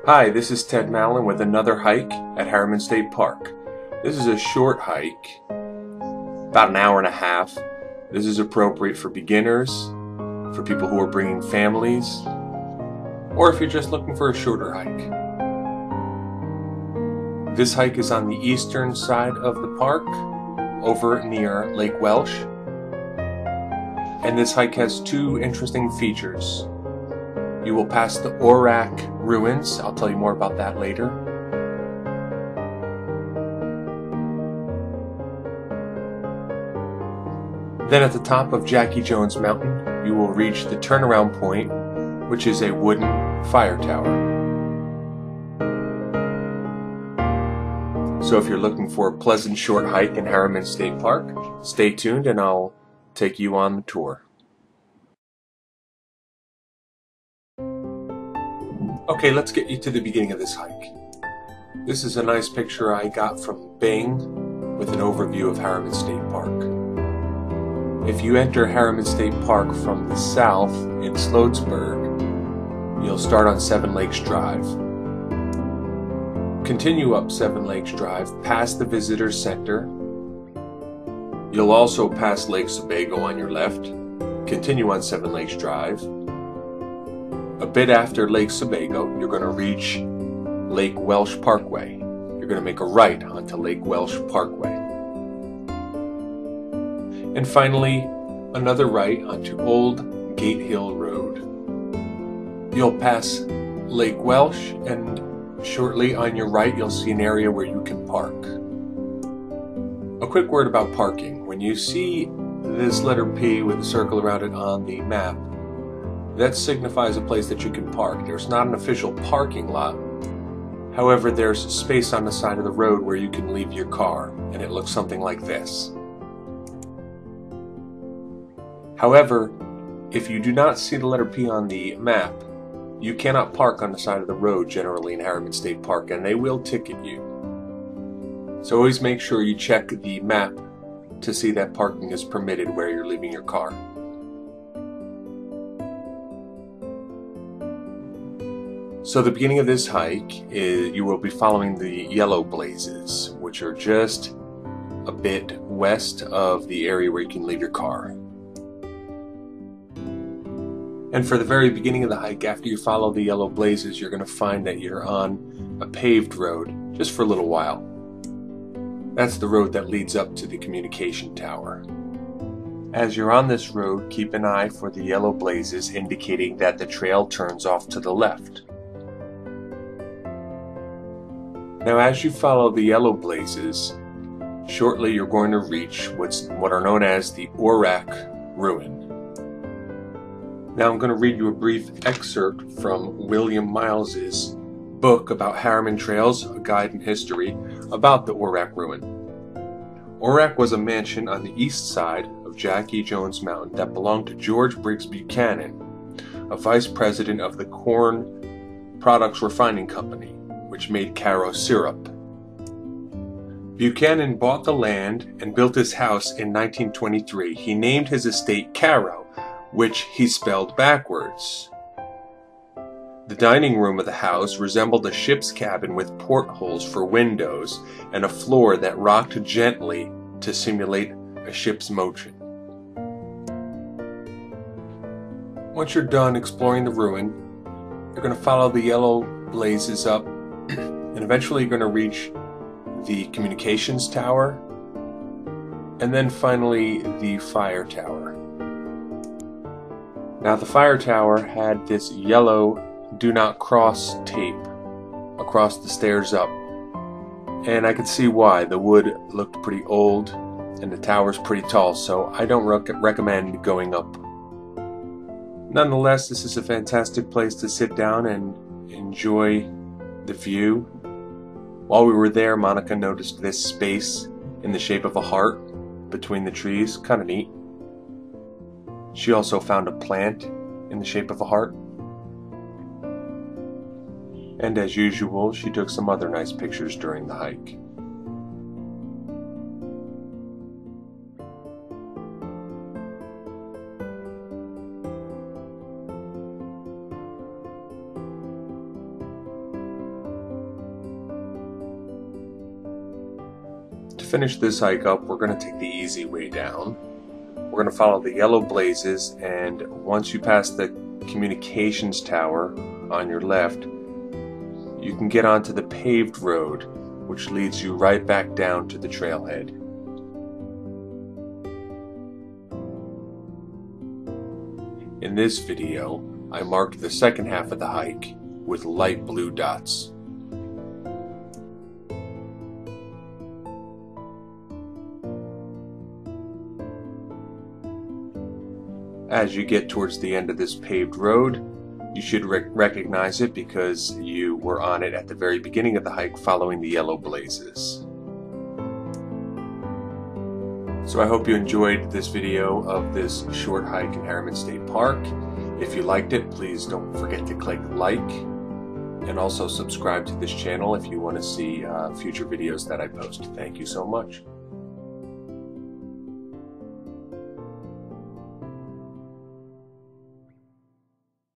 Hi, this is Ted Mallon with another hike at Harriman State Park. This is a short hike, about an hour and a half. This is appropriate for beginners, for people who are bringing families, or if you're just looking for a shorter hike. This hike is on the eastern side of the park, over near Lake Welsh. And this hike has two interesting features. You will pass the ORAK ruins. I'll tell you more about that later. Then at the top of Jackie Jones Mountain, you will reach the turnaround point, which is a wooden fire tower. So if you're looking for a pleasant short hike in Harriman State Park, stay tuned and I'll take you on the tour. Okay, let's get you to the beginning of this hike. This is a nice picture I got from Bing with an overview of Harriman State Park. If you enter Harriman State Park from the south in Sloatsburg, you'll start on Seven Lakes Drive. Continue up Seven Lakes Drive past the Visitor Center. You'll also pass Lake Sebago on your left. Continue on Seven Lakes Drive. A bit after Lake Sebago, you're going to reach Lake Welsh Parkway. You're going to make a right onto Lake Welsh Parkway. And finally, another right onto Old Gate Hill Road. You'll pass Lake Welsh, and shortly on your right, you'll see an area where you can park. A quick word about parking. When you see this letter P with a circle around it on the map, that signifies a place that you can park. There's not an official parking lot. However, there's space on the side of the road where you can leave your car, and it looks something like this. However, if you do not see the letter P on the map, you cannot park on the side of the road generally in Harriman State Park, and they will ticket you. So always make sure you check the map to see that parking is permitted where you're leaving your car. So the beginning of this hike is you will be following the yellow blazes, which are just a bit west of the area where you can leave your car. And for the very beginning of the hike, after you follow the yellow blazes, you're going to find that you're on a paved road just for a little while. That's the road that leads up to the communication tower. As you're on this road, keep an eye for the yellow blazes indicating that the trail turns off to the left. Now as you follow the yellow blazes, shortly you're going to reach what are known as the ORAK ruin. Now I'm going to read you a brief excerpt from William Miles's book about Harriman Trails, A Guide in History, about the ORAK ruin. ORAK was a mansion on the east side of Jackie Jones Mountain that belonged to George Briggs Buchanan, a vice president of the Corn Products Refining Company, which made Caro syrup. Buchanan bought the land and built his house in 1923. He named his estate Caro, which he spelled backwards. The dining room of the house resembled a ship's cabin with portholes for windows and a floor that rocked gently to simulate a ship's motion. Once you're done exploring the ruin, you're going to follow the yellow blazes up, and eventually you're going to reach the communications tower, and then finally the fire tower. Now the fire tower had this yellow "Do Not Cross" tape across the stairs up, and I could see why. The wood looked pretty old and the tower's pretty tall, so I don't recommend going up. Nonetheless, this is a fantastic place to sit down and enjoy the view. While we were there, Monica noticed this space in the shape of a heart between the trees. Kind of neat. She also found a plant in the shape of a heart. And as usual, she took some other nice pictures during the hike. finish this hike up, we're going to take the easy way down. We're going to follow the yellow blazes, and once you pass the communications tower on your left, you can get onto the paved road, which leads you right back down to the trailhead. In this video, I marked the second half of the hike with light blue dots. As you get towards the end of this paved road, you should recognize it because you were on it at the very beginning of the hike following the yellow blazes. So I hope you enjoyed this video of this short hike in Harriman State Park. If you liked it, please don't forget to click like and also subscribe to this channel if you want to see future videos that I post. Thank you so much.